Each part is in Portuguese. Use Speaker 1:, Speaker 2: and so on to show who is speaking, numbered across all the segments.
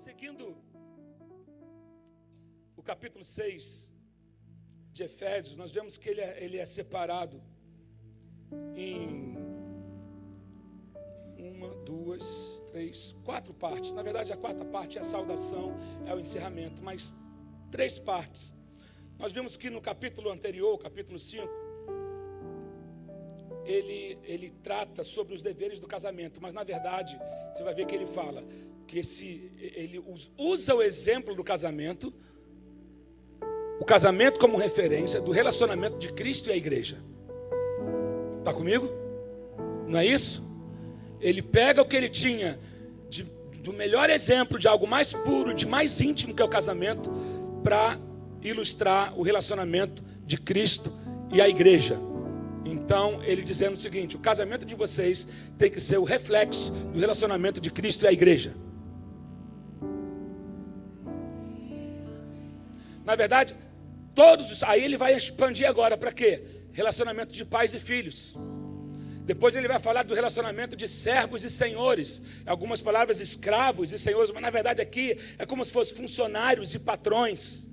Speaker 1: Seguindo o capítulo 6 de Efésios, nós vemos que ele é separado em 1, 2, 3, 4 partes. Na verdade, a quarta parte é a saudação, é o encerramento, mas 3 partes. Nós vimos que no capítulo anterior, capítulo 5, ele trata sobre os deveres do casamento, mas na verdade, você vai ver que ele fala que ele usa o exemplo do casamento, o casamento como referência do relacionamento de Cristo e a igreja. Está comigo? Não é isso? Ele pega o que ele tinha do melhor exemplo, de algo mais puro, de mais íntimo que é o casamento, para ilustrar o relacionamento de Cristo e a igreja. Então, ele dizendo o seguinte: o casamento de vocês tem que ser o reflexo do relacionamento de Cristo e a igreja. Na verdade, aí ele vai expandir agora para quê? Relacionamento de pais e filhos. Depois ele vai falar do relacionamento de servos e senhores. Algumas palavras escravos e senhores, mas na verdade aqui é como se fossem funcionários e patrões.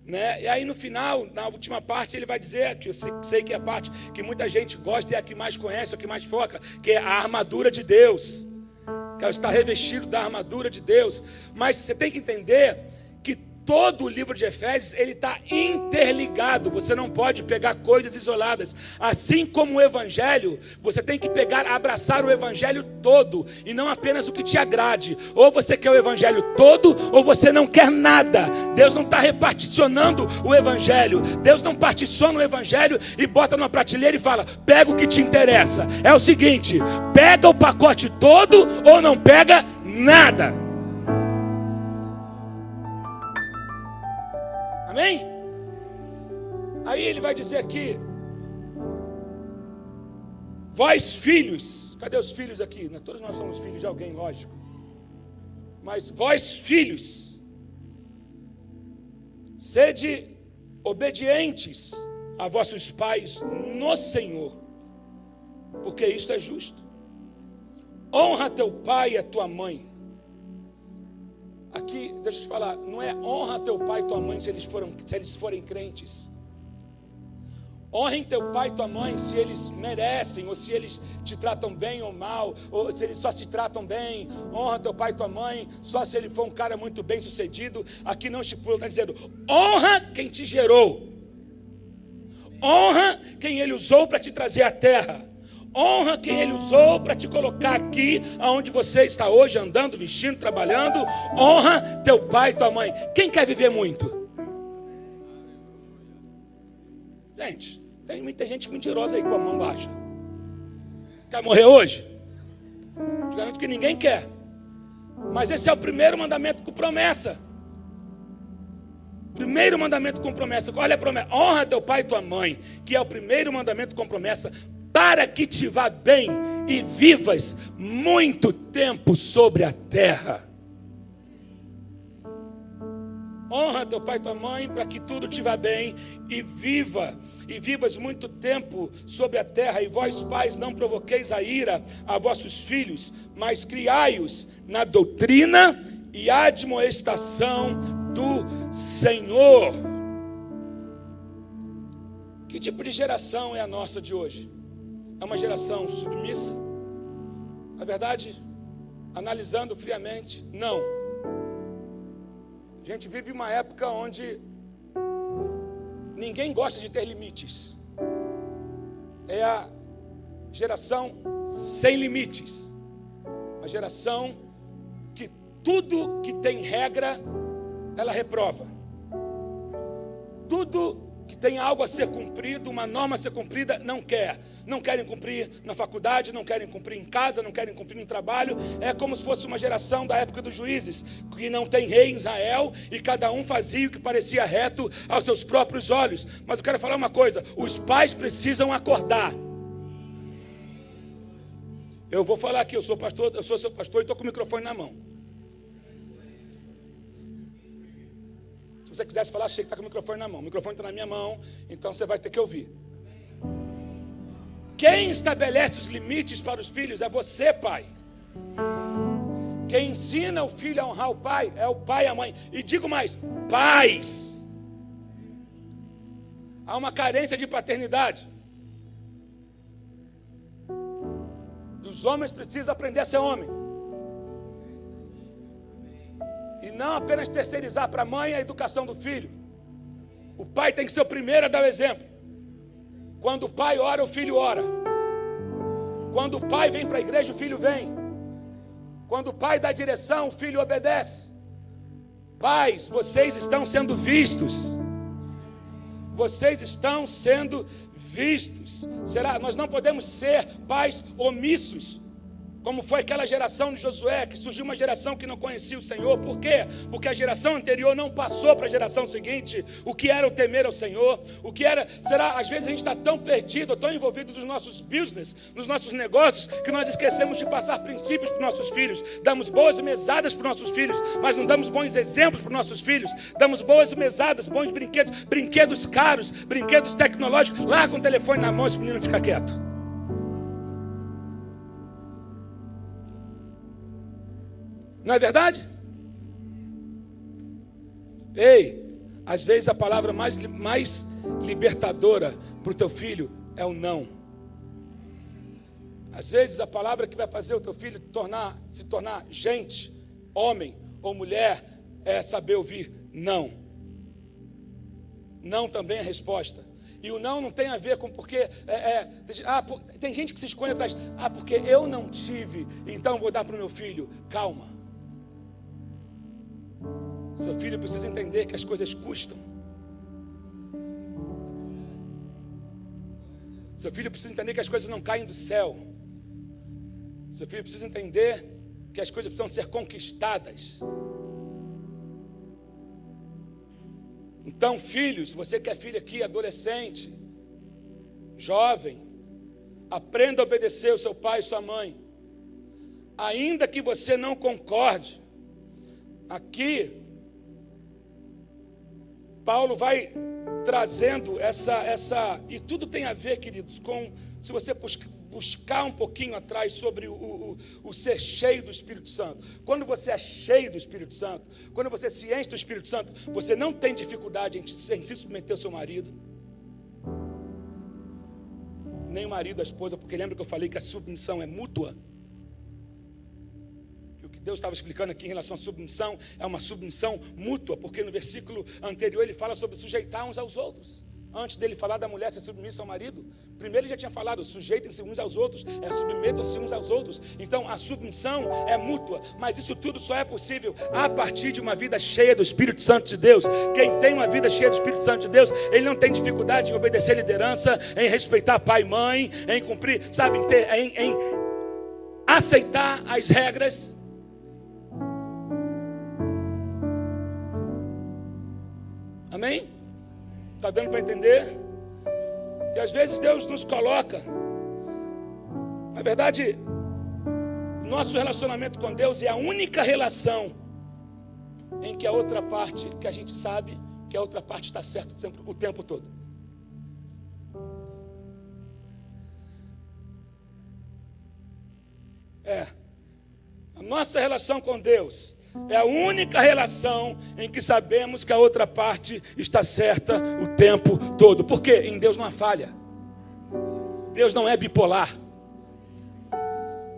Speaker 1: Né? E aí no final, na última parte, ele vai dizer, que eu sei que é a parte que muita gente gosta e é a que mais conhece, é a que mais foca, que é a armadura de Deus. Que é estar revestido da armadura de Deus. Mas você tem que entender que todo o livro de Efésios, ele está interligado. Você não pode pegar coisas isoladas. Assim como o Evangelho, você tem que abraçar o Evangelho todo, e não apenas o que te agrade. Ou você quer o Evangelho todo, ou você não quer nada. Deus não está reparticionando o Evangelho. Deus não particiona o Evangelho e bota numa prateleira e fala: pega o que te interessa. É o seguinte: pega o pacote todo ou não pega nada. Amém? Aí ele vai dizer aqui: vós filhos, cadê os filhos aqui? Todos nós somos filhos de alguém, lógico. Mas vós filhos, sede obedientes a vossos pais no Senhor, porque isto é justo. Honra teu pai e a tua mãe. Aqui, deixa eu te falar, não é honra teu pai e tua mãe se eles forem crentes. Honrem teu pai e tua mãe se eles merecem, ou se eles te tratam bem ou mal, ou se eles só se tratam bem. Honra teu pai e tua mãe só se ele for um cara muito bem sucedido. Aqui não estipula, está dizendo: honra quem te gerou. Honra quem ele usou para te trazer à terra. Honra quem ele usou para te colocar aqui, aonde você está hoje, andando, vestindo, trabalhando. Honra teu pai e tua mãe. Quem quer viver muito? Gente, tem muita gente mentirosa aí com a mão baixa. Quer morrer hoje? Te garanto que ninguém quer. Mas esse é o primeiro mandamento com promessa. Primeiro mandamento com promessa. Olha a promessa: honra teu pai e tua mãe, que é o primeiro mandamento com promessa, para que te vá bem e vivas muito tempo sobre a terra. Honra teu pai e tua mãe para que tudo te vá bem e vivas muito tempo sobre a terra. E vós, pais, não provoqueis a ira a vossos filhos, mas criai-os na doutrina e admoestação do Senhor. Que tipo de geração é a nossa de hoje? É uma geração submissa? Na verdade, analisando friamente, não. A gente vive uma época onde ninguém gosta de ter limites. É a geração sem limites. Uma geração que tudo que tem regra, ela reprova. Tudo que tem algo a ser cumprido, uma norma a ser cumprida, não querem cumprir na faculdade, não querem cumprir em casa, não querem cumprir no trabalho. É como se fosse uma geração da época dos juízes, que não tem rei em Israel, e cada um fazia o que parecia reto aos seus próprios olhos. Mas eu quero falar uma coisa: os pais precisam acordar. Eu vou falar aqui, eu sou seu pastor e estou com o microfone na mão. Se você quisesse falar, achei que está com o microfone na mão. O microfone está na minha mão, então você vai ter que ouvir. Quem estabelece os limites para os filhos é você, pai. Quem ensina o filho a honrar o pai é o pai e a mãe. E digo mais, pais. Há uma carência de paternidade. E os homens precisam aprender a ser homens. E não apenas terceirizar para a mãe a educação do filho. O pai tem que ser o primeiro a dar o exemplo. Quando o pai ora, o filho ora. Quando o pai vem para a igreja, o filho vem. Quando o pai dá direção, o filho obedece. Pais, vocês estão sendo vistos. Vocês estão sendo vistos. Nós não podemos ser pais omissos, como foi aquela geração de Josué, que surgiu uma geração que não conhecia o Senhor. Por quê? Porque a geração anterior não passou para a geração seguinte o que era o temer ao Senhor, o que era, às vezes a gente está tão perdido, tão envolvido nos nossos business, nos nossos negócios, que nós esquecemos de passar princípios para os nossos filhos. Damos boas mesadas para os nossos filhos, mas não damos bons exemplos para os nossos filhos. Damos boas mesadas, bons brinquedos caros, brinquedos tecnológicos. Larga um telefone na mão, esse menino fica quieto. Não é verdade? Ei, às vezes a palavra mais libertadora para o teu filho é o não. Às vezes a palavra que vai fazer o teu filho se tornar gente, homem ou mulher, é saber ouvir não. Não também é resposta. E o não tem a ver com porque... tem gente que se esconde atrás. Porque eu não tive, então vou dar para o meu filho. Calma. Seu filho precisa entender que as coisas custam. Seu filho precisa entender que as coisas não caem do céu. Seu filho precisa entender que as coisas precisam ser conquistadas. Então, filhos, você que é filho aqui, adolescente, jovem, aprenda a obedecer ao seu pai e sua mãe. Ainda que você não concorde. Aqui Paulo vai trazendo e tudo tem a ver, queridos, com, se você buscar um pouquinho atrás sobre o ser cheio do Espírito Santo. Quando você é cheio do Espírito Santo, quando você se enche do Espírito Santo, você não tem dificuldade em se submeter ao seu marido, nem o marido à esposa, porque lembra que eu falei que a submissão é mútua? Deus estava explicando aqui em relação à submissão, é uma submissão mútua, porque no versículo anterior ele fala sobre sujeitar uns aos outros. Antes dele falar da mulher ser submissa ao marido, primeiro ele já tinha falado, sujeitem-se uns aos outros, submetam-se uns aos outros. Então a submissão é mútua, mas isso tudo só é possível a partir de uma vida cheia do Espírito Santo de Deus. Quem tem uma vida cheia do Espírito Santo de Deus, ele não tem dificuldade em obedecer liderança, em respeitar pai e mãe, em cumprir, em aceitar as regras. Amém? Está dando para entender? E às vezes Deus nos coloca. Na verdade, nosso relacionamento com Deus é a única relação em que a outra parte, que a gente sabe que a outra parte está certa o tempo todo. A nossa relação com Deus é a única relação em que sabemos que a outra parte está certa o tempo todo. Por quê? Em Deus não há falha. Deus não é bipolar.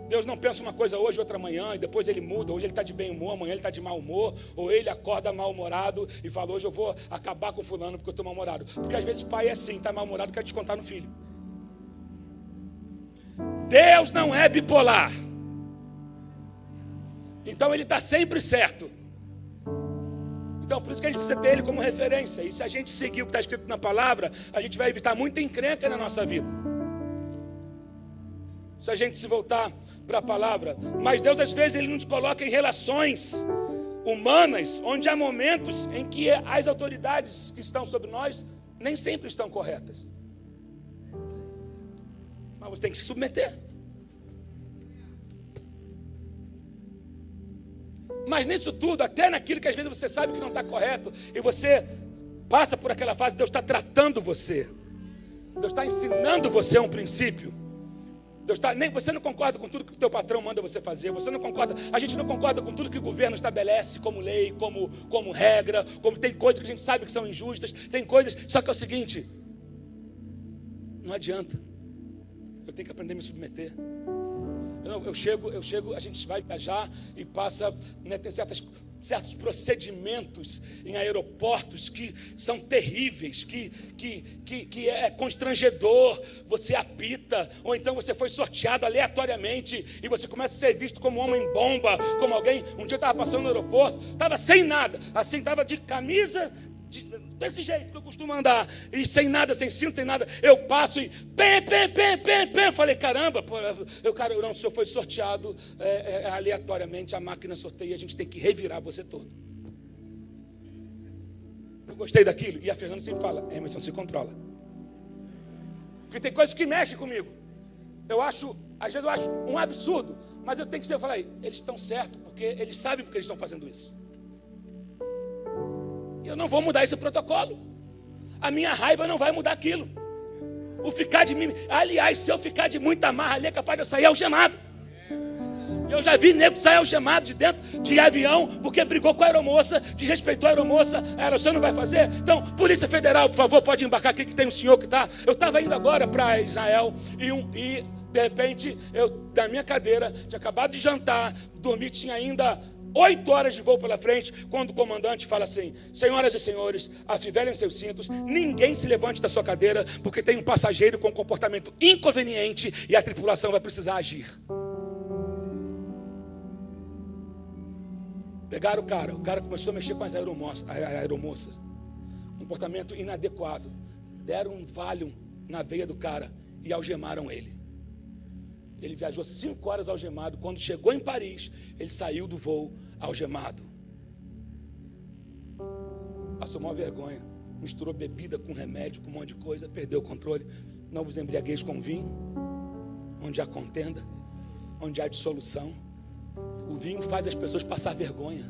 Speaker 1: Deus não pensa uma coisa hoje, outra amanhã, e depois ele muda. Hoje ele está de bem humor, amanhã ele está de mau humor. Ou ele acorda mal-humorado e fala, hoje eu vou acabar com fulano porque eu estou mal-humorado. Porque às vezes o pai é assim, está mal-humorado e quer descontar no filho. Deus não é bipolar. Então ele está sempre certo. Então por isso que a gente precisa ter ele como referência. E se a gente seguir o que está escrito na palavra, a gente vai evitar muita encrenca na nossa vida. Se a gente se voltar para a palavra. Mas Deus às vezes ele nos coloca em relações humanas, onde há momentos em que as autoridades que estão sobre nós nem sempre estão corretas. Mas você tem que se submeter. Mas nisso tudo, até naquilo que às vezes você sabe que não está correto, e você passa por aquela fase, Deus está tratando você. Deus está ensinando você um princípio. Você não concorda com tudo que o teu patrão manda você fazer. Você não concorda. A gente não concorda com tudo que o governo estabelece como lei, como regra. Tem coisas que a gente sabe que são injustas. Tem coisas. Só que é o seguinte: não adianta. Eu tenho que aprender a me submeter. Eu chego, a gente vai viajar e passa, né, tem certos procedimentos em aeroportos que são terríveis, que é constrangedor. Você apita, ou então você foi sorteado aleatoriamente e você começa a ser visto como um homem-bomba, como alguém. Um dia eu estava passando no aeroporto, estava sem nada, assim, estava de camisa, desse jeito que eu costumo andar, e sem nada, sem cinto, sem nada. Eu passo e pé. Falei, caramba, não, o senhor foi sorteado aleatoriamente, a máquina sorteia, a gente tem que revirar você todo. Eu gostei daquilo, e a Fernanda sempre fala, Emerson, se controla. Porque tem coisas que mexem comigo. Às vezes eu acho um absurdo, mas eu tenho que ser, eu falei, eles estão certos, porque eles sabem porque eles estão fazendo isso. Eu não vou mudar esse protocolo. A minha raiva não vai mudar aquilo. O ficar de mim. Aliás, se eu ficar de muita marra ali, é capaz de eu sair algemado. Eu já vi nego sair algemado de dentro de avião, porque brigou com a aeromoça, desrespeitou a aeromoça. O senhor não vai fazer? Então, Polícia Federal, por favor, pode embarcar aqui que tem um senhor que está. Eu estava indo agora para Israel e de repente, da minha cadeira, tinha acabado de jantar, dormi, tinha ainda 8 horas de voo pela frente, quando o comandante fala assim: senhoras e senhores, afivelem seus cintos, ninguém se levante da sua cadeira, porque tem um passageiro com um comportamento inconveniente e a tripulação vai precisar agir. Pegaram o cara começou a mexer com a aeromoça, comportamento inadequado, deram um Valium na veia do cara e algemaram ele. Ele viajou 5 horas algemado. Quando chegou em Paris, ele saiu do voo algemado. Passou uma vergonha. Misturou bebida com remédio, com um monte de coisa. Perdeu o controle. Não vos embriagueis com vinho, onde há contenda, onde há dissolução. O vinho faz as pessoas passar vergonha.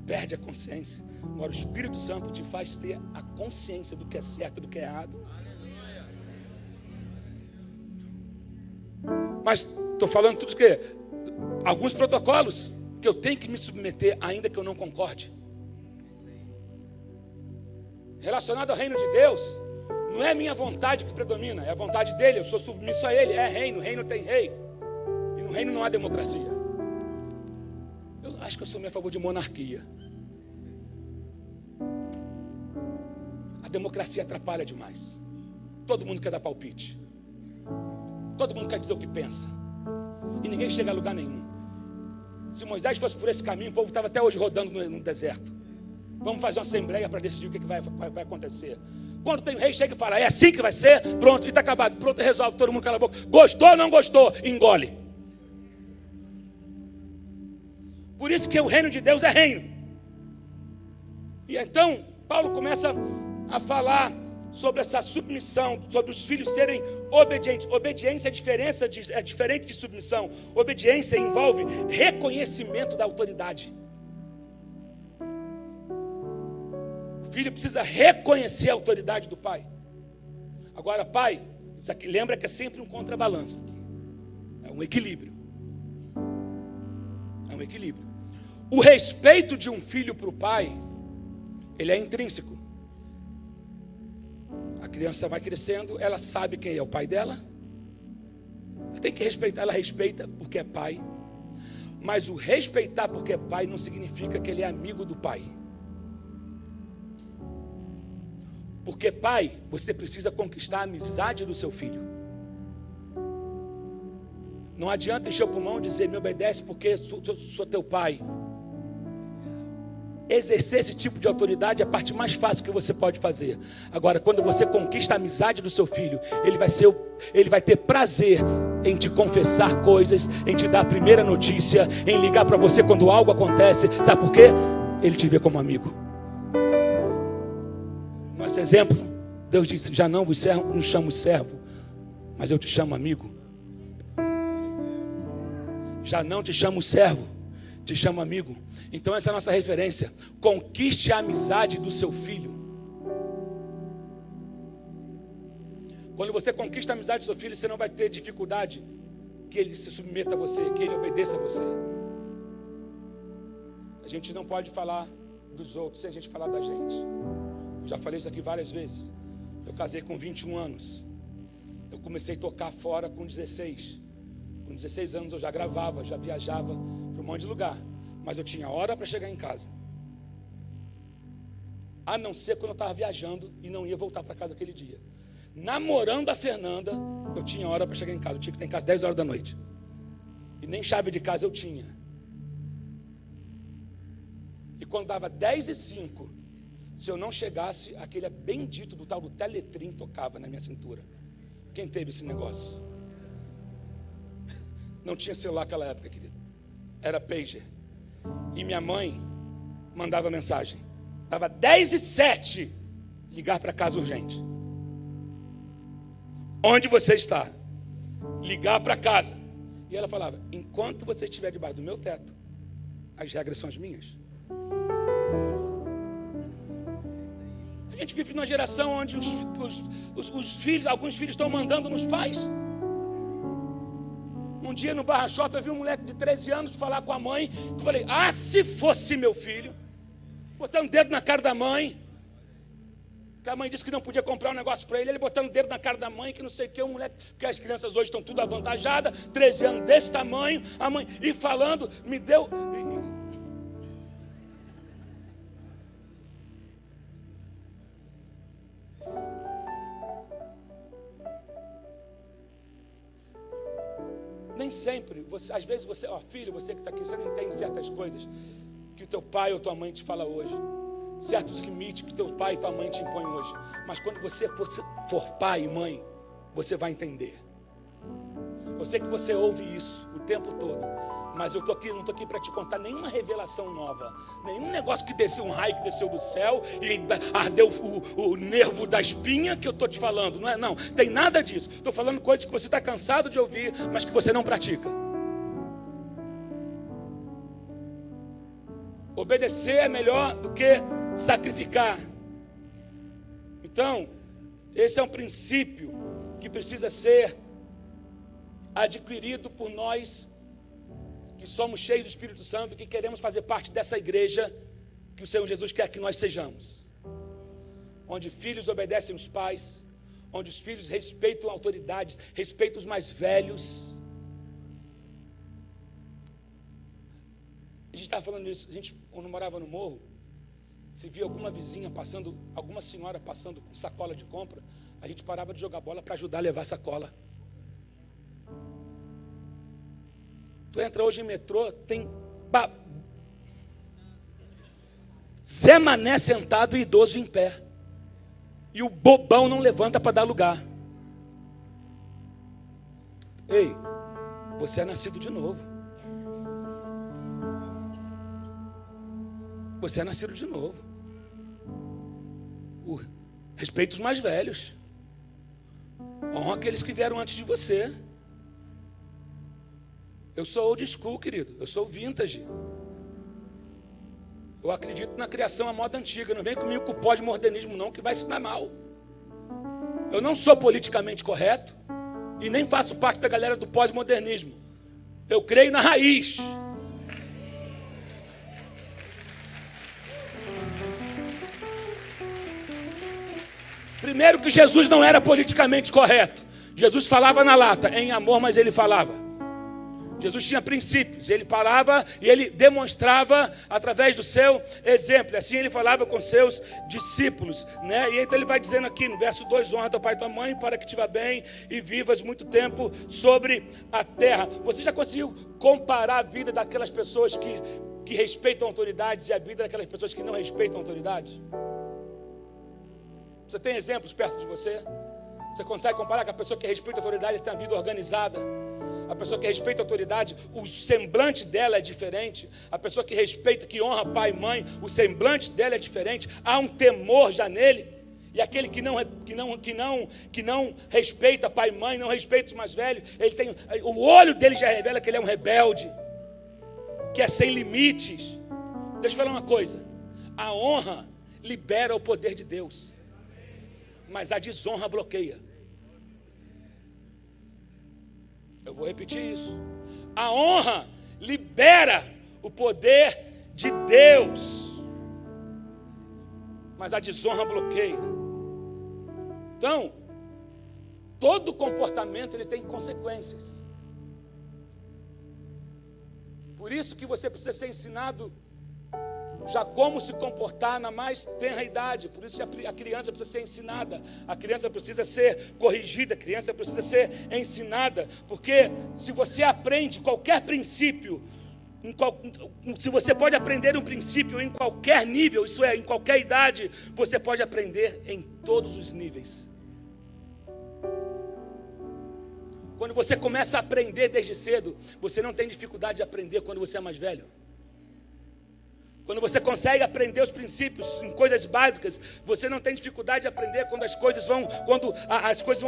Speaker 1: Perde a consciência. Agora o Espírito Santo te faz ter a consciência do que é certo e do que é errado. Mas estou falando tudo que alguns protocolos que eu tenho que me submeter, ainda que eu não concorde. Relacionado ao reino de Deus, não é a minha vontade que predomina, é a vontade dele, eu sou submisso a ele, é reino tem rei. E no reino não há democracia. Eu acho que eu sou meio a favor de monarquia. A democracia atrapalha demais. Todo mundo quer dar palpite. Todo mundo quer dizer o que pensa. E ninguém chega a lugar nenhum. Se Moisés fosse por esse caminho, o povo estava até hoje rodando no deserto. Vamos fazer uma assembleia para decidir o que vai acontecer. Quando tem um rei, chega e fala, é assim que vai ser? Pronto, e está acabado. Pronto, resolve, todo mundo cala a boca. Gostou ou não gostou? Engole. Por isso que o reino de Deus é reino. E então, Paulo começa a falar sobre essa submissão, sobre os filhos serem obedientes. Obediência é diferente de submissão. Obediência envolve reconhecimento da autoridade. O filho precisa reconhecer a autoridade do pai. Agora, pai, isso aqui, lembra que é sempre um contrabalanço. É um equilíbrio. É um equilíbrio. O respeito de um filho para o pai, ele é intrínseco. A criança vai crescendo, ela sabe quem é o pai dela. Ela tem que respeitar, ela respeita porque é pai. Mas o respeitar porque é pai não significa que ele é amigo do pai. Porque pai, você precisa conquistar a amizade do seu filho. Não adianta encher o pulmão e dizer, me obedece porque sou teu pai. Exercer esse tipo de autoridade é a parte mais fácil que você pode fazer. Agora, quando você conquista a amizade do seu filho, ele vai ter prazer em te confessar coisas, em te dar a primeira notícia, em ligar para você quando algo acontece. Sabe por quê? Ele te vê como amigo. Nosso exemplo, Deus disse, já não vos chamo servo, mas eu te chamo amigo. Já não te chamo servo, te chamo amigo. Então essa é a nossa referência. Conquiste a amizade do seu filho. Quando você conquista a amizade do seu filho, você não vai ter dificuldade que ele se submeta a você, que ele obedeça a você. A gente não pode falar dos outros sem a gente falar da gente. Eu já falei isso aqui várias vezes. Eu casei com 21 anos. Eu comecei a tocar fora com 16. Com 16 anos eu já gravava, já viajava para um monte de lugar. Mas eu tinha hora para chegar em casa. A não ser quando eu estava viajando e não ia voltar para casa aquele dia. Namorando a Fernanda, eu tinha hora para chegar em casa. Eu tinha que estar em casa 10 horas da noite. E nem chave de casa eu tinha. E quando dava 10h05, se eu não chegasse, aquele bendito do tal do Teletrim tocava na minha cintura. Quem teve esse negócio? Não tinha celular naquela época, querido. Era pager. E minha mãe mandava mensagem. Dava 10h07, ligar para casa urgente. Onde você está? Ligar para casa. E ela falava, enquanto você estiver debaixo do meu teto, as regras são as minhas. A gente vive numa geração onde os filhos, alguns filhos estão mandando nos pais. Um dia no Barra Shopping eu vi um moleque de 13 anos falar com a mãe. Eu falei, se fosse meu filho, botando o dedo na cara da mãe. Que a mãe disse que não podia comprar um negócio para ele botando o dedo na cara da mãe, que não sei o que, um moleque, porque as crianças hoje estão tudo avantajadas, 13 anos desse tamanho, a mãe, e falando, me deu... Nem sempre, às vezes você, filho, você que está aqui, você não entende certas coisas que o teu pai ou tua mãe te fala hoje. Certos limites que teu pai e tua mãe te impõem hoje. Mas quando você for pai e mãe, você vai entender. Eu sei que você ouve isso o tempo todo, mas eu não estou aqui para te contar nenhuma revelação nova, nenhum negócio que desceu, um raio que desceu do céu e ardeu o nervo da espinha que eu estou te falando. Não, tem nada disso. Estou falando coisas que você está cansado de ouvir, mas que você não pratica. Obedecer é melhor do que sacrificar. Então, esse é um princípio que precisa ser adquirido por nós que somos cheios do Espírito Santo, que queremos fazer parte dessa igreja que o Senhor Jesus quer que nós sejamos. Onde filhos obedecem os pais, onde os filhos respeitam autoridades, respeitam os mais velhos. A gente estava falando isso, quando morava no morro, se via alguma vizinha passando, alguma senhora passando com sacola de compra, a gente parava de jogar bola para ajudar a levar a sacola. Tu entra hoje em metrô, tem Zé Mané sentado e idoso em pé. E o bobão não levanta para dar lugar. Ei, você é nascido de novo. Você é nascido de novo. Respeita os mais velhos. Honra aqueles que vieram antes de você. Eu sou old school, querido. Eu sou vintage. Eu acredito na criação à moda antiga. Não vem comigo com o pós-modernismo não, que vai se dar mal. Eu não sou politicamente correto e nem faço parte da galera do pós-modernismo. Eu creio na raiz. Primeiro que Jesus não era politicamente correto. Jesus falava na lata, em amor, mas ele falava. Jesus tinha princípios, ele falava e ele demonstrava através do seu exemplo. Assim ele falava com seus discípulos, né? E então ele vai dizendo aqui no verso 2, honra teu pai e tua mãe para que te vá bem e vivas muito tempo sobre a terra. Você já conseguiu comparar a vida daquelas pessoas que respeitam autoridades e a vida daquelas pessoas que não respeitam autoridades? Você tem exemplos perto de você? Você consegue comparar com a pessoa que respeita a autoridade e tem a vida organizada? A pessoa que respeita a autoridade, o semblante dela é diferente. A pessoa que respeita, que honra pai e mãe, o semblante dela é diferente. Há um temor já nele. E aquele que não respeita pai e mãe, não respeita os mais velhos, o olho dele já revela que ele é um rebelde, que é sem limites. Deixa eu falar uma coisa. A honra libera o poder de Deus, mas a desonra bloqueia. Eu vou repetir isso. A honra libera o poder de Deus, mas a desonra bloqueia. Então, todo comportamento ele tem consequências. Por isso que você precisa ser ensinado já como se comportar na mais tenra idade. Por isso que a criança precisa ser ensinada, a criança precisa ser corrigida, a criança precisa ser ensinada, porque se você aprende qualquer princípio, se você pode aprender um princípio em qualquer nível, isso é, em qualquer idade, você pode aprender em todos os níveis. Quando você começa a aprender desde cedo, você não tem dificuldade de aprender quando você é mais velho. Quando você consegue aprender os princípios em coisas básicas, você não tem dificuldade de aprender quando as coisas vão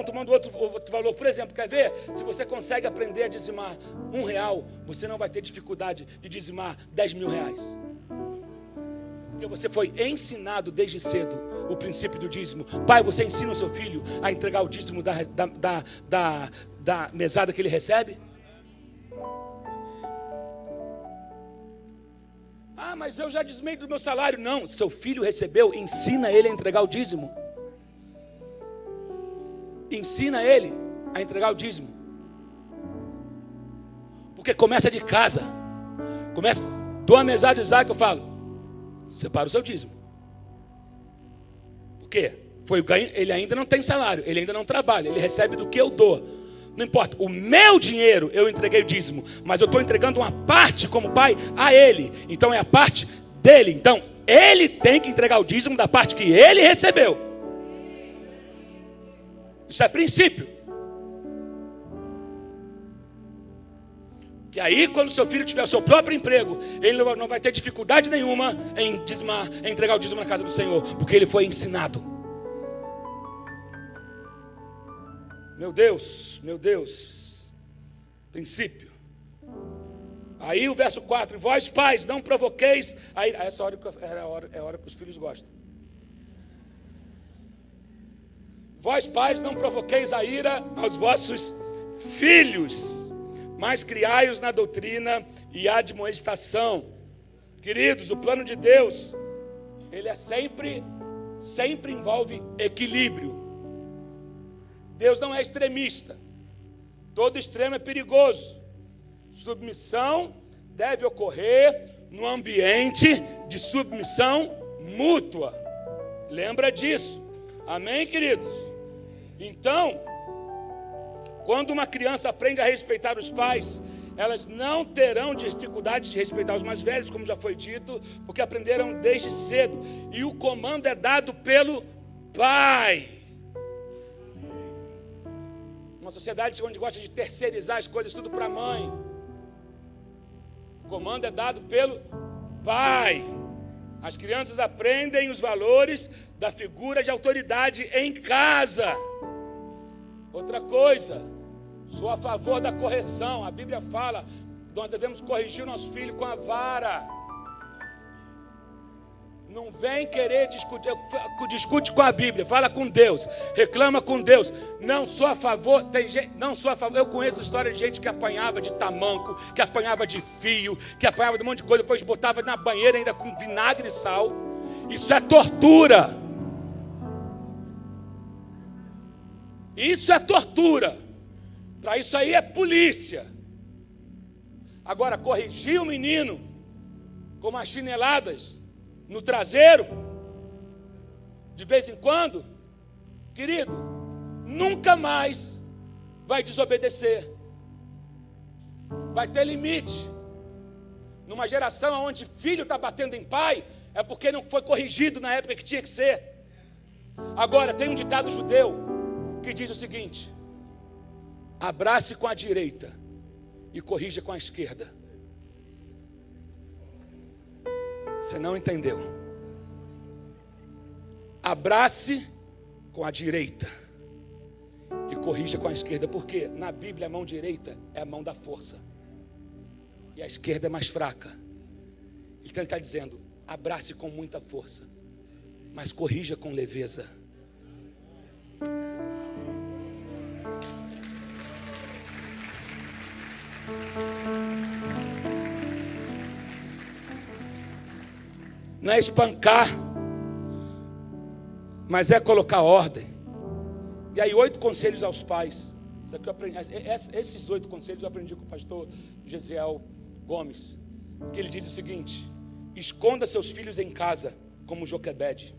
Speaker 1: tomando outro valor. Por exemplo, quer ver? Se você consegue aprender a dizimar R$1, você não vai ter dificuldade de dizimar R$10.000. Porque você foi ensinado desde cedo o princípio do dízimo. Pai, você ensina o seu filho a entregar o dízimo da mesada que ele recebe? Ah, mas eu já dizimei do meu salário. Não, seu filho recebeu, ensina ele a entregar o dízimo. Ensina ele a entregar o dízimo. Porque começa de casa. Dou a mesada de Isaac, eu falo, separa o seu dízimo. Por quê? Ele ainda não tem salário, ele ainda não trabalha, ele recebe do que eu dou. Não importa, o meu dinheiro eu entreguei o dízimo, mas eu estou entregando uma parte como pai a ele. Então é a parte dele. Então ele tem que entregar o dízimo da parte que ele recebeu. Isso é princípio. Que aí quando seu filho tiver o seu próprio emprego, ele não vai ter dificuldade nenhuma em dizimar, em entregar o dízimo na casa do Senhor, porque ele foi ensinado. Meu Deus, princípio. Aí o verso 4, vós pais não provoqueis, aí essa hora é a hora que os filhos gostam. Vós pais não provoqueis a ira aos vossos filhos, mas criai-os na doutrina e admoestação. Queridos, o plano de Deus, ele é sempre envolve equilíbrio. Deus não é extremista. Todo extremo é perigoso. Submissão deve ocorrer no ambiente de submissão mútua. Lembra disso. Amém, queridos? Então, quando uma criança aprende a respeitar os pais, elas não terão dificuldade de respeitar os mais velhos, como já foi dito, porque aprenderam desde cedo. E o comando é dado pelo pai. Uma sociedade onde gosta de terceirizar as coisas tudo para a mãe. O comando é dado pelo pai. As crianças aprendem os valores da figura de autoridade em casa. Outra coisa, sou a favor da correção. A Bíblia fala que nós devemos corrigir o nosso filho com a vara. Não vem querer discutir, discute com a Bíblia, fala com Deus, reclama com Deus. Não sou a favor, eu conheço história de gente que apanhava de tamanco, que apanhava de fio, que apanhava de um monte de coisa, depois botava na banheira ainda com vinagre e sal. Isso é tortura. Isso é tortura. Para isso aí é polícia. Agora, corrigir o menino com umas chineladas no traseiro, de vez em quando, querido, nunca mais vai desobedecer. Vai ter limite. Numa geração onde filho está batendo em pai, é porque não foi corrigido na época que tinha que ser. Agora, tem um ditado judeu que diz o seguinte: abrace com a direita e corrija com a esquerda. Você não entendeu. Abrace com a direita e corrija com a esquerda, porque na Bíblia a mão direita é a mão da força e a esquerda é mais fraca. Então ele está dizendo: abrace com muita força, mas corrija com leveza. Não é espancar, mas é colocar ordem. E aí 8 conselhos aos pais. Isso aqui eu aprendi, esses 8 conselhos eu aprendi com o pastor Gesiel Gomes, que ele diz o seguinte: esconda seus filhos em casa como Joquebede,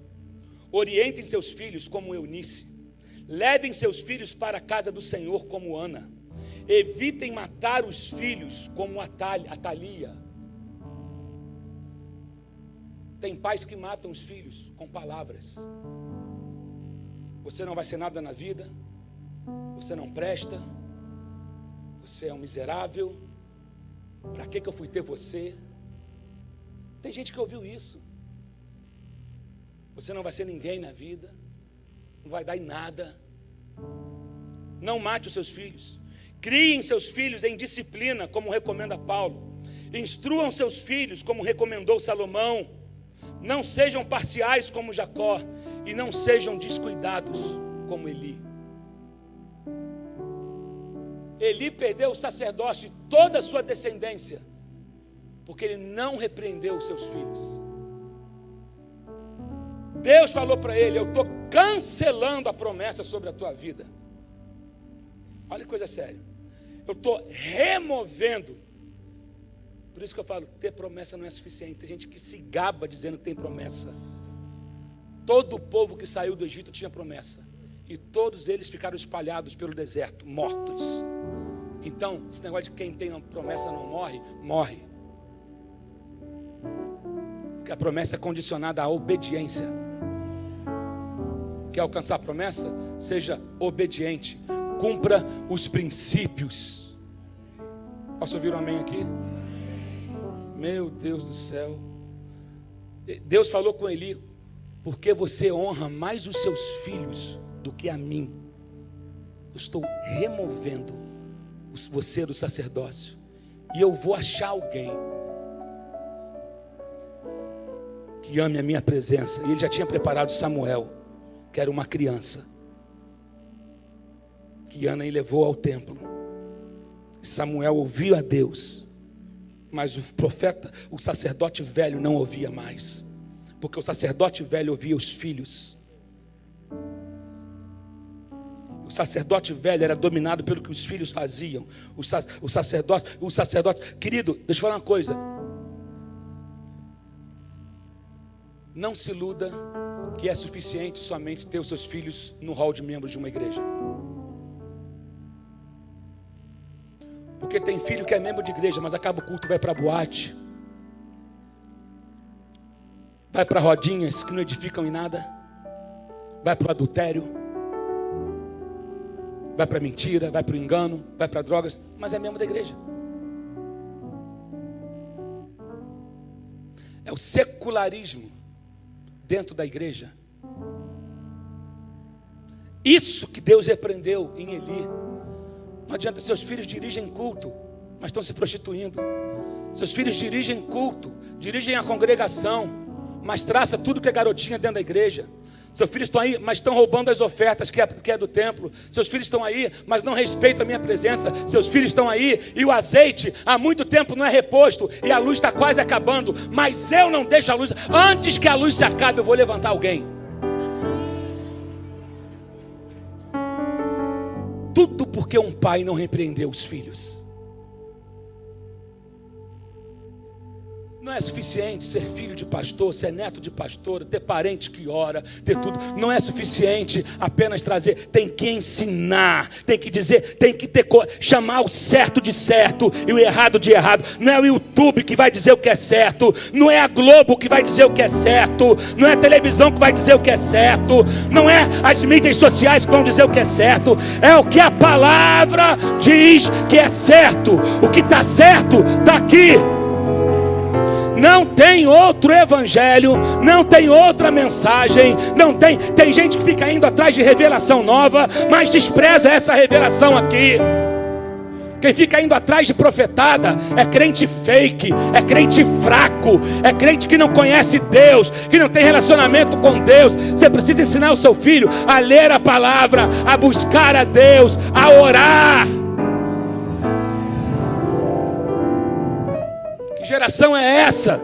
Speaker 1: orientem seus filhos como Eunice, levem seus filhos para a casa do Senhor como Ana, evitem matar os filhos como Atalia. Tem pais que matam os filhos com palavras. Você não vai ser nada na vida, você não presta, você é um miserável, para que eu fui ter você? Tem gente que ouviu isso. Você não vai ser ninguém na vida, não vai dar em nada. Não mate os seus filhos. Criem seus filhos em disciplina, como recomenda Paulo. Instruam seus filhos, como recomendou Salomão. Não sejam parciais como Jacó, e não sejam descuidados como Eli. Eli perdeu o sacerdócio e toda a sua descendência, porque ele não repreendeu os seus filhos. Deus falou para ele: eu estou cancelando a promessa sobre a tua vida. Olha que coisa séria. Eu estou removendo. Por isso que eu falo, ter promessa não é suficiente. Tem gente que se gaba dizendo que tem promessa. Todo o povo que saiu do Egito tinha promessa, e todos eles ficaram espalhados pelo deserto, mortos. Então, esse negócio de quem tem uma promessa não morre, morre. Porque a promessa é condicionada à obediência. Quer alcançar a promessa? Seja obediente. Cumpra os princípios. Posso ouvir um amém aqui? Meu Deus do céu. Deus falou com Eli: porque você honra mais os seus filhos do que a mim, eu estou removendo você do sacerdócio, e eu vou achar alguém que ame a minha presença. E ele já tinha preparado Samuel, que era uma criança, que Ana levou ao templo. E Samuel ouviu a Deus, mas o profeta, o sacerdote velho, não ouvia mais, porque o sacerdote velho ouvia os filhos. O sacerdote velho era dominado pelo que os filhos faziam. O sacerdote, querido, deixa eu falar uma coisa. Não se iluda que é suficiente somente ter os seus filhos no hall de membros de uma igreja. Porque tem filho que é membro de igreja, mas acaba o culto, vai para a boate, vai para rodinhas que não edificam em nada, vai para o adultério, vai para a mentira, vai para o engano, vai para drogas, mas é membro da igreja. É o secularismo dentro da igreja. Isso que Deus repreendeu em Eli. Não adianta, seus filhos dirigem culto, mas estão se prostituindo. Seus filhos dirigem culto, dirigem a congregação, mas traça tudo que é garotinha dentro da igreja. Seus filhos estão aí, mas estão roubando as ofertas que é do templo. Seus filhos estão aí, mas não respeitam a minha presença. Seus filhos estão aí, e o azeite há muito tempo não é reposto, e a luz está quase acabando, mas eu não deixo a luz. Antes que a luz se acabe, eu vou levantar alguém. Tudo porque um pai não repreendeu os filhos. Não é suficiente ser filho de pastor, ser neto de pastor, ter parente que ora, ter tudo. Não é suficiente apenas trazer. Tem que ensinar, tem que dizer, tem que chamar o certo de certo e o errado de errado. Não é o YouTube que vai dizer o que é certo, não é a Globo que vai dizer o que é certo, não é a televisão que vai dizer o que é certo, não é as mídias sociais que vão dizer o que é certo. É o que a palavra diz que é certo. O que está certo está aqui. Não tem outro evangelho, não tem outra mensagem, não tem. Tem gente que fica indo atrás de revelação nova, mas despreza essa revelação aqui. Quem fica indo atrás de profetada é crente fake, é crente fraco, é crente que não conhece Deus, que não tem relacionamento com Deus. Você precisa ensinar o seu filho a ler a palavra, a buscar a Deus, a orar. Que geração é essa?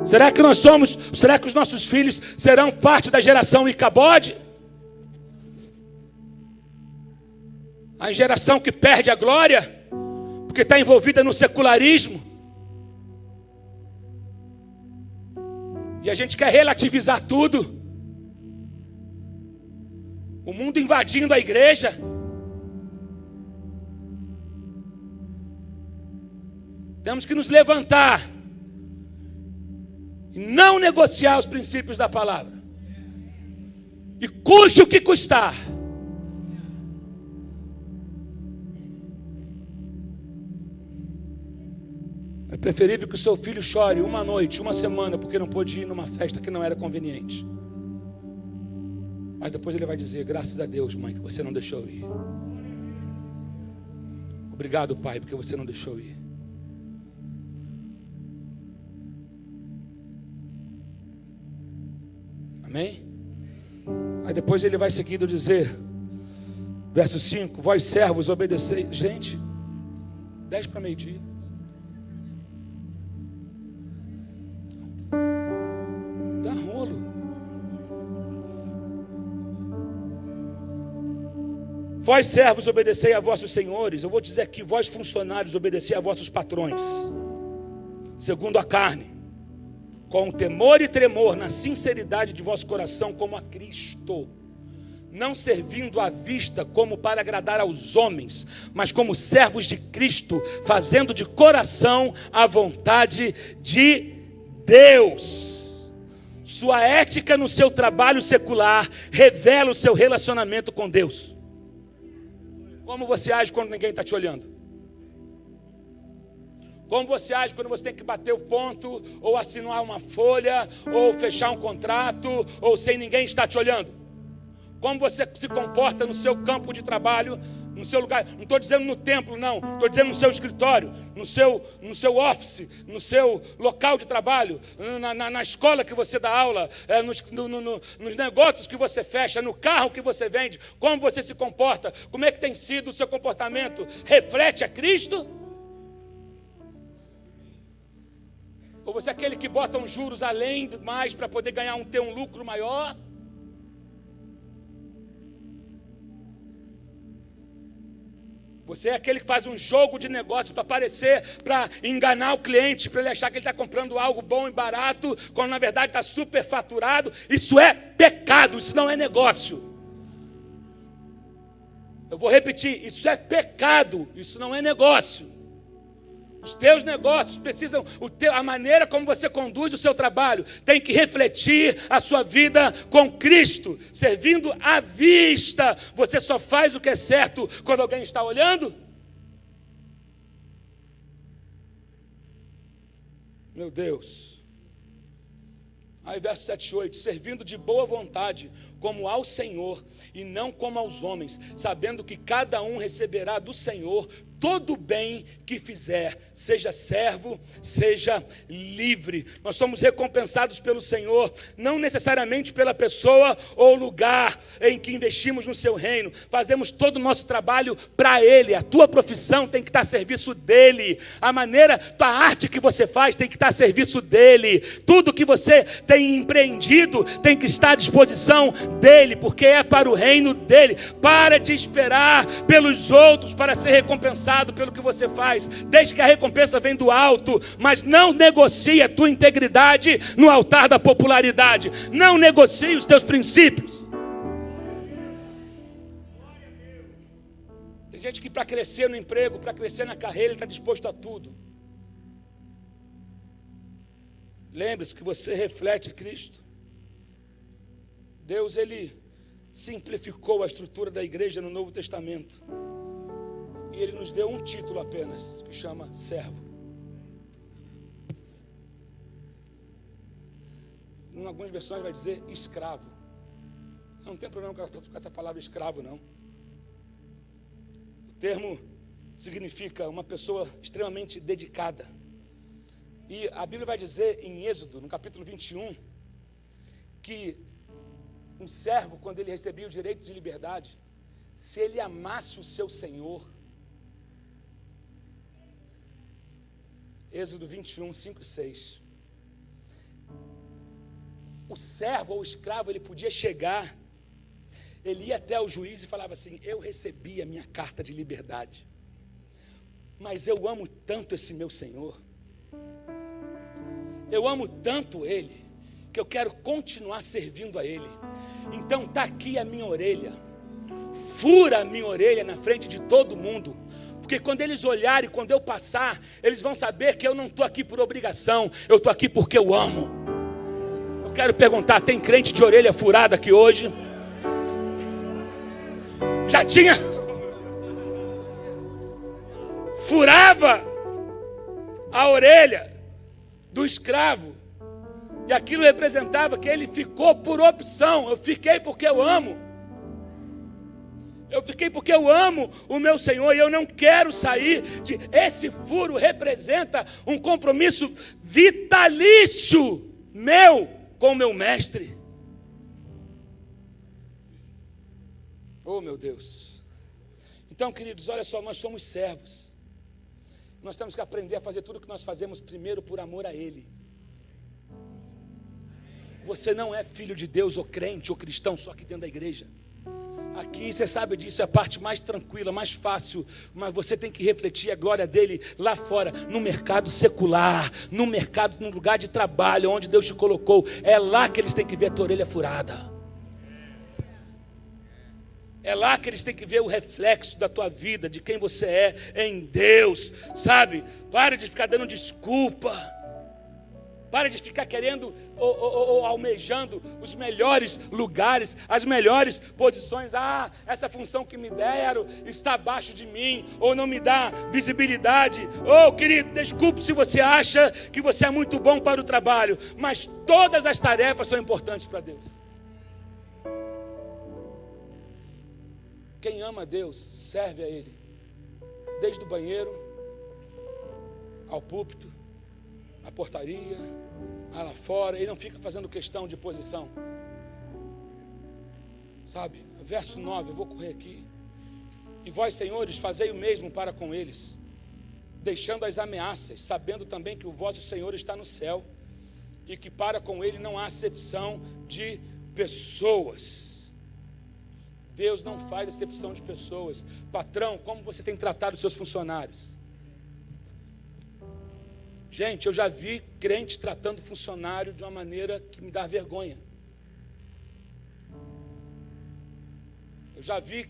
Speaker 1: Será que os nossos filhos serão parte da geração Icabode? A geração que perde a glória, porque está envolvida no secularismo. E a gente quer relativizar tudo. O mundo invadindo a igreja. Temos que nos levantar e não negociar os princípios da palavra. E custe o que custar. É preferível que o seu filho chore uma noite, uma semana, porque não pôde ir numa festa que não era conveniente. Mas depois ele vai dizer: graças a Deus, mãe, que você não deixou eu ir. Obrigado, pai, porque você não deixou eu ir. Amém? Aí depois ele vai seguindo dizer, verso 5: vós servos obedecei. Gente, 10 para meio-dia. Dá rolo. Vós servos obedecei a vossos senhores. Eu vou dizer aqui: vós funcionários obedecei a vossos patrões, segundo a carne, com temor e tremor, na sinceridade de vosso coração, como a Cristo, não servindo à vista como para agradar aos homens, mas como servos de Cristo, fazendo de coração a vontade de Deus. Sua ética no seu trabalho secular revela o seu relacionamento com Deus. Como você age quando ninguém está te olhando? Como você age quando você tem que bater o ponto, ou assinar uma folha, ou fechar um contrato, ou sem ninguém estar te olhando? Como você se comporta no seu campo de trabalho, no seu lugar? Não estou dizendo no templo, não. Estou dizendo no seu escritório, no seu office, no seu local de trabalho, na escola que você dá aula, nos negócios que você fecha, no carro que você vende. Como você se comporta? Como é que tem sido o seu comportamento? Reflete a Cristo? Ou você é aquele que bota uns juros além do mais para poder ter um lucro maior? Você é aquele que faz um jogo de negócio para parecer, para enganar o cliente, para ele achar que ele está comprando algo bom e barato, quando na verdade está superfaturado. Isso é pecado, isso não é negócio. Eu vou repetir: isso é pecado, isso não é negócio. Os teus negócios precisam, a maneira como você conduz o seu trabalho tem que refletir a sua vida com Cristo, servindo à vista. Você só faz o que é certo quando alguém está olhando? Meu Deus. Aí verso 7 e 8: servindo de boa vontade, como ao Senhor, e não como aos homens, sabendo que cada um receberá do Senhor todo o bem que fizer, seja servo, seja livre. Nós somos recompensados pelo Senhor, não necessariamente pela pessoa ou lugar em que investimos no seu reino. Fazemos todo o nosso trabalho para Ele. A tua profissão tem que estar a serviço dEle. A arte que você faz tem que estar a serviço dEle. Tudo que você tem empreendido tem que estar à disposição dEle, porque é para o reino dEle. Para de esperar pelos outros para ser recompensado pelo que você faz. Desde que a recompensa vem do alto, mas não negocie a tua integridade no altar da popularidade. Não negocie os teus princípios. Tem gente que para crescer no emprego, para crescer na carreira, ele está disposto a tudo. Lembre-se que você reflete Cristo. Deus, Ele simplificou a estrutura da igreja no Novo Testamento. E Ele nos deu um título apenas, que chama servo. Em algumas versões vai dizer escravo. Não tem problema com essa palavra escravo, não. O termo significa uma pessoa extremamente dedicada. E a Bíblia vai dizer em Êxodo, no capítulo 21, que um servo, quando ele recebia o direito de liberdade, se ele amasse o seu senhor, Êxodo 21, 5 e 6. O servo ou o escravo, ele podia chegar, ele ia até o juiz e falava assim: eu recebi a minha carta de liberdade, mas eu amo tanto esse meu senhor, eu amo tanto ele, que eu quero continuar servindo a ele. Então está aqui a minha orelha, fura a minha orelha na frente de todo mundo, porque quando eles olharem, quando eu passar, eles vão saber que eu não estou aqui por obrigação, eu estou aqui porque eu amo. Eu quero perguntar, tem crente de orelha furada aqui hoje? Já tinha? Furava a orelha do escravo, e aquilo representava que ele ficou por opção. Eu fiquei porque eu amo. Eu fiquei porque eu amo o meu Senhor e eu não quero sair de... Esse furo representa um compromisso vitalício meu com o meu mestre. Oh, meu Deus. Então, queridos, olha só, nós somos servos. Nós temos que aprender a fazer tudo o que nós fazemos primeiro por amor a Ele. Você não é filho de Deus ou crente ou cristão só aqui dentro da igreja. Aqui você sabe disso, é a parte mais tranquila, mais fácil, mas você tem que refletir a glória dele lá fora, no mercado secular, no mercado, no lugar de trabalho, onde Deus te colocou. É lá que eles têm que ver a tua orelha furada. É lá que eles têm que ver o reflexo da tua vida, de quem você é em Deus, sabe? Para de ficar dando desculpa. Para de ficar querendo ou almejando os melhores lugares, as melhores posições. Ah, essa função que me deram está abaixo de mim, ou não me dá visibilidade. Oh, querido, desculpe se você acha que você é muito bom para o trabalho, mas todas as tarefas são importantes para Deus. Quem ama a Deus, serve a Ele, desde o banheiro ao púlpito, a portaria, lá fora. Ele não fica fazendo questão de posição, sabe? Verso 9, eu vou correr aqui. E vós, senhores, fazei o mesmo para com eles, deixando as ameaças, sabendo também que o vosso Senhor está no céu, e que para com ele não há acepção de pessoas. Deus não faz acepção de pessoas. Patrão, como você tem tratado os seus funcionários? Gente, eu já vi crente tratando funcionário de uma maneira que me dá vergonha. Eu já vi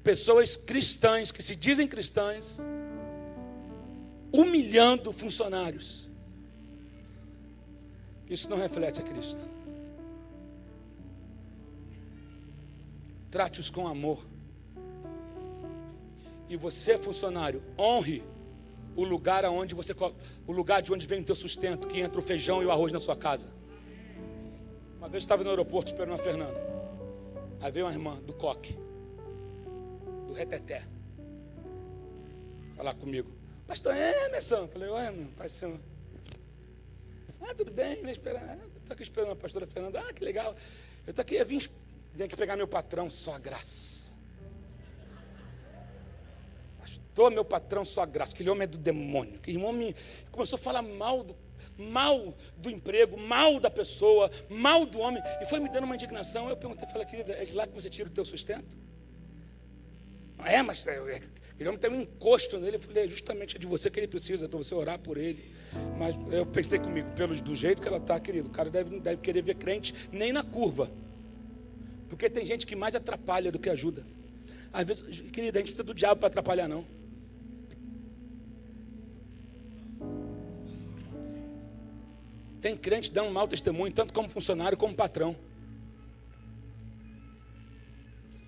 Speaker 1: pessoas cristãs, que se dizem cristãs, humilhando funcionários. Isso não reflete a Cristo. Trate-os com amor. E você, funcionário, honre o lugar aonde você, o lugar de onde vem o teu sustento, que entra o feijão e o arroz na sua casa. Uma vez eu estava no aeroporto esperando a Fernanda. Aí veio uma irmã do coque, do reteté, falar comigo. Pastor Emerson. Falei, oi, meu pai, senhor. Ah, tudo bem, vem esperar. Estou aqui esperando a pastora Fernanda. Ah, que legal. Eu estou aqui, vim aqui pegar meu patrão, só graça. Pastor, meu patrão, só graça. Aquele homem é do demônio. Que irmão começou a falar mal do emprego, mal da pessoa, mal do homem. E foi me dando uma indignação. Eu perguntei, falei, querida, é de lá que você tira o teu sustento? É, mas ele homem tem um encosto nele. Eu falei, justamente é de você que ele precisa, para você orar por ele. Mas eu pensei comigo, do jeito que ela está, querido, o cara não deve querer ver crente nem na curva. Porque tem gente que mais atrapalha do que ajuda. Às vezes, querida, a gente precisa do diabo para atrapalhar, não. Tem crente dando um mau testemunho, tanto como funcionário como patrão.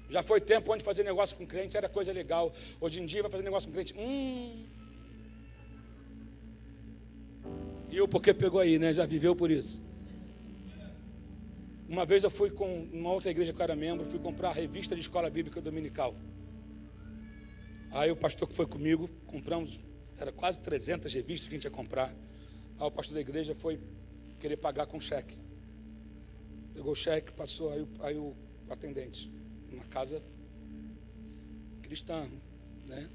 Speaker 1: Já foi tempo onde fazer negócio com crente era coisa legal. Hoje em dia vai fazer negócio com crente. E eu porque pegou aí, né? Já viveu por isso. Uma vez eu fui com uma outra igreja que eu era membro, fui comprar a revista de escola bíblica dominical. Aí o pastor que foi comigo, compramos, era quase 300 revistas que a gente ia comprar. Aí o pastor da igreja foi querer pagar com cheque. Pegou o cheque, passou, aí o atendente, uma casa cristã, né?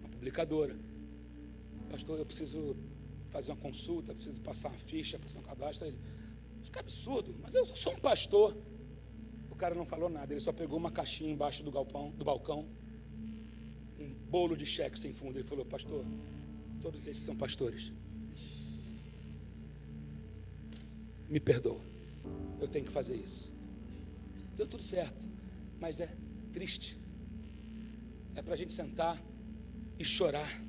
Speaker 1: Uma publicadora. Pastor, eu preciso fazer uma consulta, preciso passar uma ficha, passar um cadastro. Ele, que absurdo, mas eu sou um pastor. O cara não falou nada, ele só pegou uma caixinha embaixo do balcão, um bolo de cheque sem fundo. Ele falou, pastor, todos esses são pastores. Me perdoa, eu tenho que fazer isso. Deu tudo certo, mas é triste. É para a gente sentar e chorar.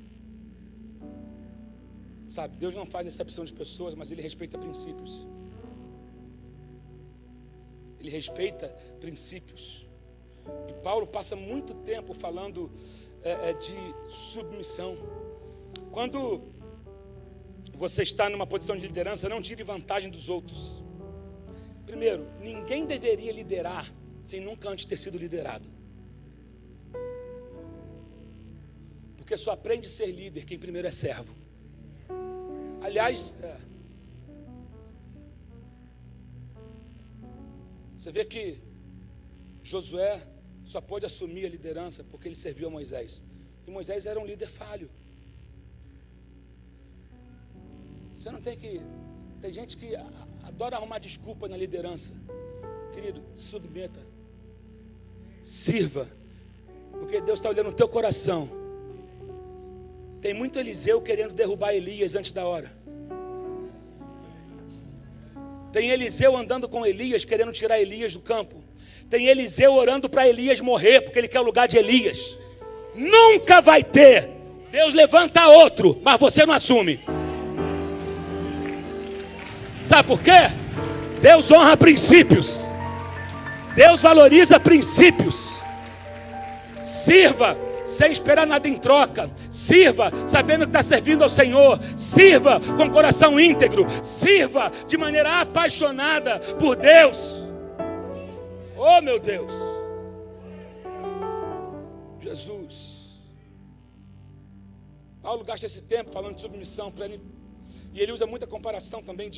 Speaker 1: Sabe, Deus não faz exceção de pessoas, mas Ele respeita princípios. Ele respeita princípios. E Paulo passa muito tempo falando de submissão. Quando você está numa posição de liderança, não tire vantagem dos outros. Primeiro, ninguém deveria liderar sem nunca antes ter sido liderado. Porque só aprende a ser líder quem primeiro é servo. Aliás, você vê que Josué só pôde assumir a liderança porque ele serviu a Moisés. E Moisés era um líder falho. Você não tem que... Tem gente que adora arrumar desculpa na liderança. Querido, submeta. Sirva. Porque Deus está olhando o teu coração. Tem muito Eliseu querendo derrubar Elias antes da hora. Tem Eliseu andando com Elias, querendo tirar Elias do campo. Tem Eliseu orando para Elias morrer, porque ele quer o lugar de Elias. Nunca vai ter. Deus levanta outro, mas você não assume. Sabe por quê? Deus honra princípios. Deus valoriza princípios. Sirva sem esperar nada em troca. Sirva sabendo que está servindo ao Senhor. Sirva com coração íntegro. Sirva de maneira apaixonada por Deus. Oh, meu Deus. Jesus. Paulo gasta esse tempo falando de submissão para ele. E ele usa muita comparação também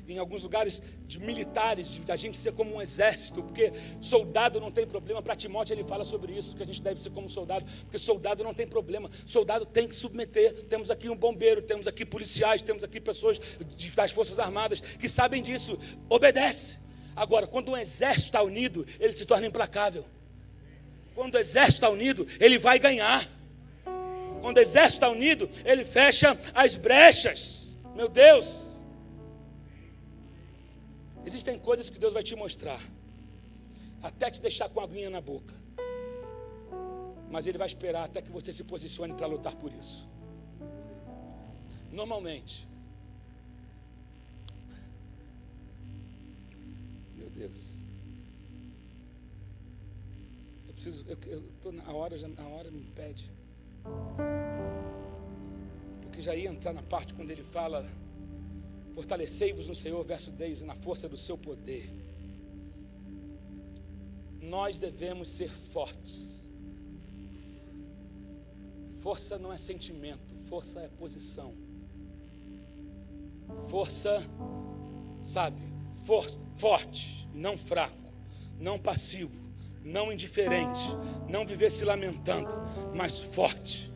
Speaker 1: em alguns lugares de militares, da gente ser como um exército, porque soldado não tem problema. Para Timóteo ele fala sobre isso, que a gente deve ser como soldado, porque soldado não tem problema, soldado tem que submeter. Temos aqui um bombeiro, temos aqui policiais, temos aqui pessoas das Forças Armadas que sabem disso, obedece. Agora, quando um exército está unido, ele se torna implacável. Quando o exército está unido, ele vai ganhar. Quando o exército está unido, ele fecha as brechas. Meu Deus. Existem coisas que Deus vai te mostrar, até te deixar com a aguinha na boca. Mas Ele vai esperar até que você se posicione para lutar por isso. Normalmente. Meu Deus. Eu estou na hora, a hora me impede. Porque já ia entrar na parte quando ele fala: fortalecei-vos no Senhor, verso 10, e na força do seu poder. Nós devemos ser fortes. Força não é sentimento, força é posição. Força, sabe, forte, não fraco, não passivo, não indiferente, não viver se lamentando, mas forte.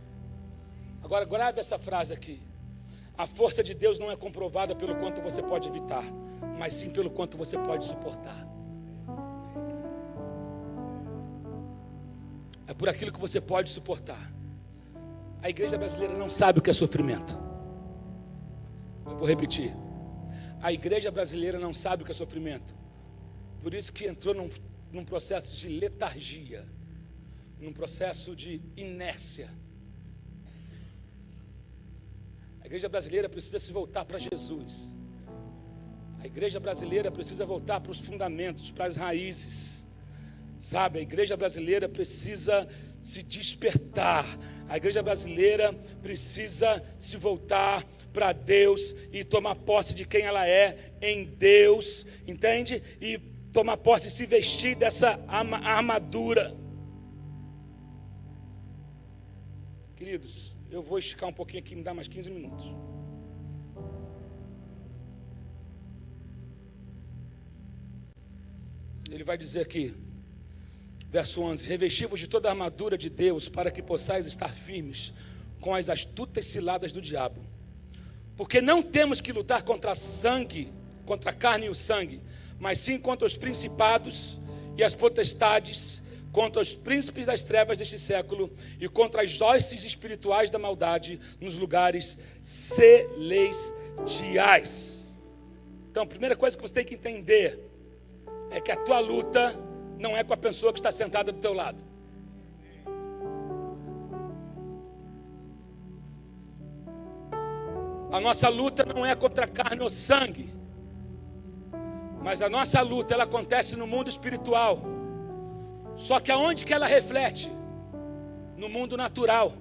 Speaker 1: Agora grave essa frase aqui: a força de Deus não é comprovada pelo quanto você pode evitar, mas sim pelo quanto você pode suportar. É por aquilo que você pode suportar. A igreja brasileira não sabe o que é sofrimento. Eu vou repetir: a igreja brasileira não sabe o que é sofrimento. Por isso que entrou num processo de letargia, num processo de inércia. A igreja brasileira precisa se voltar para Jesus. A igreja brasileira precisa voltar para os fundamentos, para as raízes. Sabe, a igreja brasileira precisa se despertar. A igreja brasileira precisa se voltar para Deus e tomar posse de quem ela é em Deus, entende? E tomar posse e se vestir dessa armadura. Queridos, eu vou esticar um pouquinho aqui, me dá mais 15 minutos. Ele vai dizer aqui, verso 11: revesti-vos de toda a armadura de Deus, para que possais estar firmes com as astutas ciladas do diabo. Porque não temos que lutar contra a carne e o sangue, mas sim contra os principados e as potestades, contra os príncipes das trevas deste século e contra as hostes espirituais da maldade nos lugares celestiais. Então, a primeira coisa que você tem que entender é que a tua luta não é com a pessoa que está sentada do teu lado. A nossa luta não é contra a carne ou sangue, mas a nossa luta, ela acontece no mundo espiritual. Só que aonde que ela reflete? No mundo natural.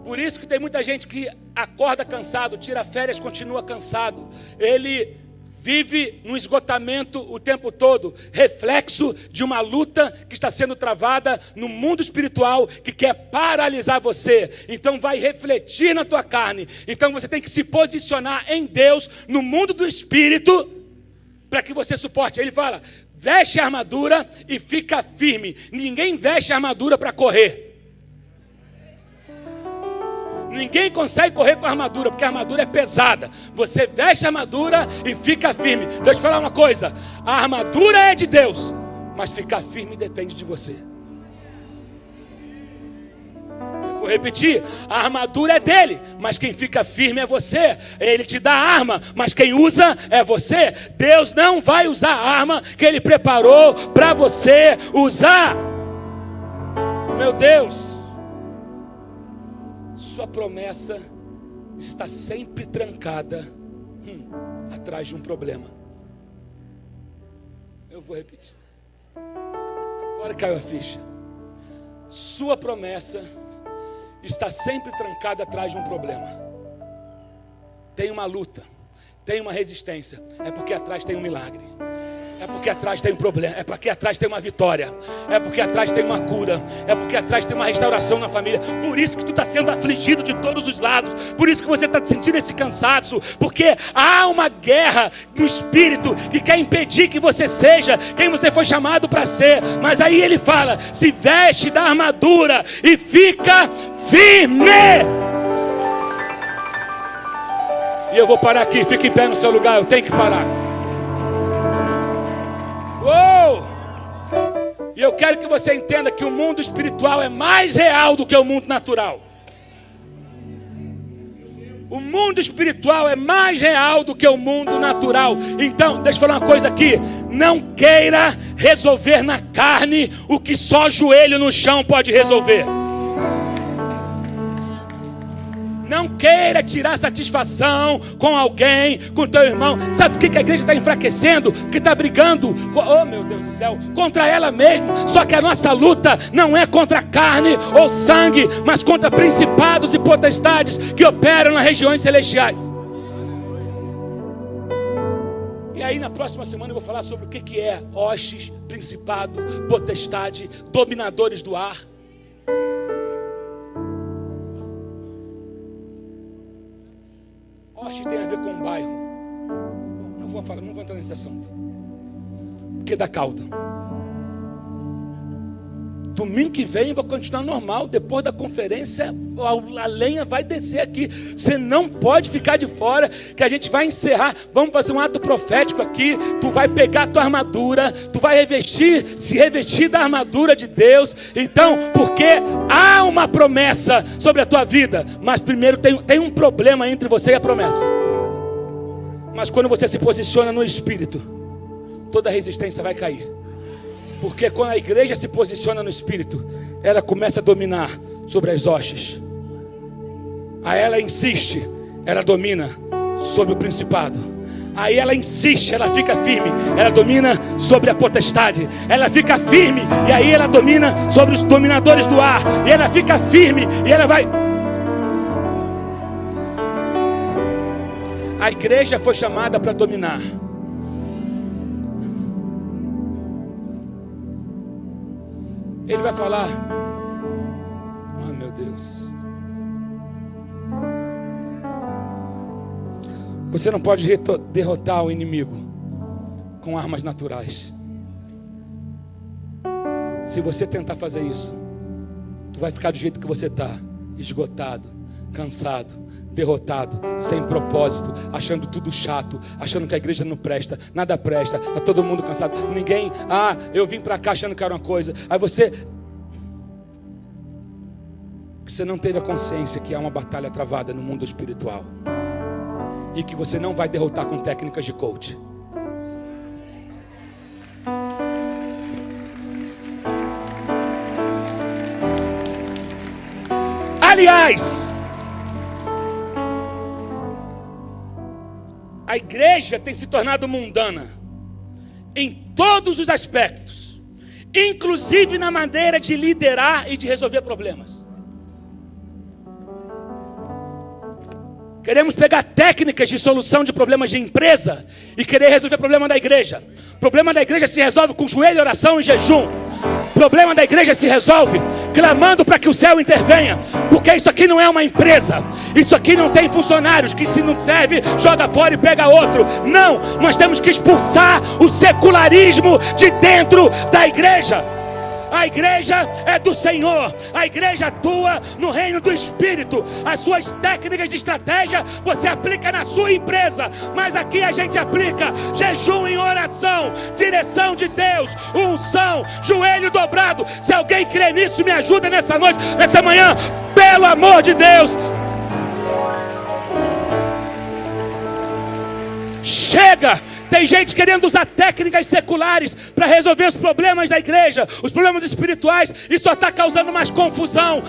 Speaker 1: Por isso que tem muita gente que acorda cansado, tira férias, continua cansado. Ele vive no esgotamento o tempo todo, reflexo de uma luta que está sendo travada no mundo espiritual, que quer paralisar você. Então vai refletir na tua carne. Então você tem que se posicionar em Deus, no mundo do espírito, para que você suporte. Ele fala: veste a armadura e fica firme. Ninguém veste a armadura para correr. Ninguém consegue correr com a armadura, porque a armadura é pesada. Você veste a armadura e fica firme. Deixa eu te falar uma coisa: a armadura é de Deus, mas ficar firme depende de você. Eu vou repetir: a armadura é dele, mas quem fica firme é você. Ele te dá a arma, mas quem usa é você. Deus não vai usar a arma que ele preparou para você usar. Meu Deus, sua promessa está sempre trancada atrás de um problema. Eu vou repetir. Agora caiu a ficha. Sua promessa está sempre trancada atrás de um problema. Tem uma luta, tem uma resistência. É porque atrás tem um milagre. É porque atrás tem um problema, é porque atrás tem uma vitória, é porque atrás tem uma cura, é porque atrás tem uma restauração na família. Por isso que tu está sendo afligido de todos os lados, por isso que você está sentindo esse cansaço, porque há uma guerra no espírito que quer impedir que você seja quem você foi chamado para ser. Mas aí ele fala: se veste da armadura e fica firme. E eu vou parar aqui, fica em pé no seu lugar, eu tenho que parar. E eu quero que você entenda que o mundo espiritual é mais real do que o mundo natural. O mundo espiritual é mais real do que o mundo natural. Então, deixa eu falar uma coisa aqui: não queira resolver na carne o que só joelho no chão pode resolver. Não queira tirar satisfação com alguém, com teu irmão. Sabe por que a igreja está enfraquecendo? Porque está brigando, oh meu Deus do céu, contra ela mesma. Só que a nossa luta não é contra carne ou sangue, mas contra principados e potestades que operam nas regiões celestiais. E aí na próxima semana eu vou falar sobre o que é hostes, principado, potestade, dominadores do ar. Hostes tem a ver com um bairro. Não vou entrar nesse assunto, porque dá caldo. Domingo que vem vai continuar normal. Depois da conferência a lenha vai descer aqui. Você não pode ficar de fora, que a gente vai encerrar. Vamos fazer um ato profético aqui. Tu vai pegar a tua armadura, tu vai se revestir da armadura de Deus. Então, porque há uma promessa sobre a tua vida, mas primeiro tem um problema entre você e a promessa. Mas quando você se posiciona no Espírito, toda resistência vai cair. Porque quando a igreja se posiciona no Espírito, ela começa a dominar sobre as hostes. Aí ela insiste, ela domina sobre o principado. Aí ela insiste, ela fica firme, ela domina sobre a potestade. Ela fica firme e aí ela domina sobre os dominadores do ar. E ela fica firme e ela vai... A igreja foi chamada para dominar. Ele vai falar: ah, meu Deus, você não pode derrotar o inimigo com armas naturais. Se você tentar fazer isso, tu vai ficar do jeito que você está, esgotado, cansado, derrotado, sem propósito, achando tudo chato, achando que a igreja não presta, nada presta, está todo mundo cansado, ninguém, eu vim para cá achando que era uma coisa, aí você não teve a consciência que há uma batalha travada no mundo espiritual, e que você não vai derrotar com técnicas de coach. Aliás, a igreja tem se tornado mundana em todos os aspectos, inclusive na maneira de liderar e de resolver problemas. Queremos pegar técnicas de solução de problemas de empresa e querer resolver o problema da igreja. O problema da igreja se resolve com joelho, oração e jejum. O problema da igreja se resolve clamando para que o céu intervenha, porque isso aqui não é uma empresa, isso aqui não tem funcionários que, se não serve, joga fora e pega outro. Não, nós temos que expulsar o secularismo de dentro da igreja. A igreja é do Senhor, a igreja atua no reino do Espírito. As suas técnicas de estratégia você aplica na sua empresa, mas aqui a gente aplica jejum em oração, direção de Deus, unção, joelho dobrado. Se alguém crê nisso, me ajuda nessa noite, nessa manhã, pelo amor de Deus. Chega! Tem gente querendo usar técnicas seculares para resolver os problemas da igreja, os problemas espirituais, e só está causando mais confusão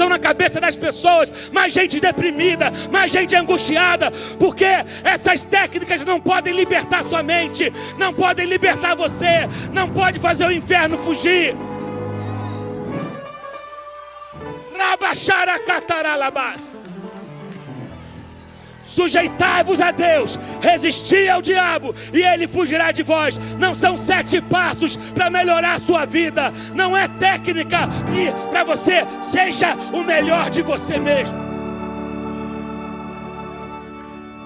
Speaker 1: na cabeça das pessoas, mais gente deprimida, mais gente angustiada, porque essas técnicas não podem libertar sua mente, não podem libertar você, não pode fazer o inferno fugir. Rabacharacataralabás. Sujeitai-vos a Deus, resisti ao diabo e ele fugirá de vós. Não são 7 passos para melhorar a sua vida, não é técnica para você. Seja o melhor de você mesmo.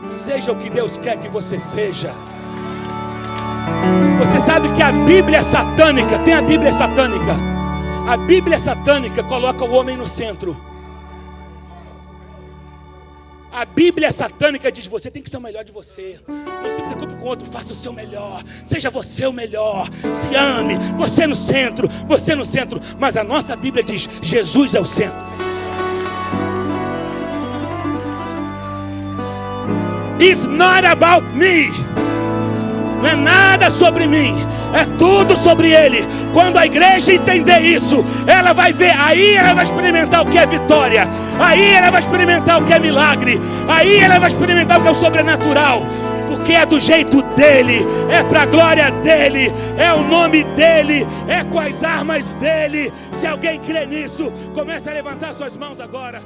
Speaker 1: Seja o que Deus quer que você seja. Você sabe que a Bíblia é satânica, tem a Bíblia satânica. A Bíblia satânica coloca o homem no centro. A Bíblia satânica diz: você tem que ser o melhor de você. Não se preocupe com o outro, faça o seu melhor. Seja você o melhor. Se ame, você no centro, você no centro. Mas a nossa Bíblia diz: Jesus é o centro. It's not about me. Não é nada sobre mim, é tudo sobre Ele. Quando a igreja entender isso, ela vai ver, aí ela vai experimentar o que é vitória, aí ela vai experimentar o que é milagre, aí ela vai experimentar o que é o sobrenatural, porque é do jeito dele, é para a glória dele, é o nome dele, é com as armas dele. Se alguém crê nisso, comece a levantar suas mãos agora.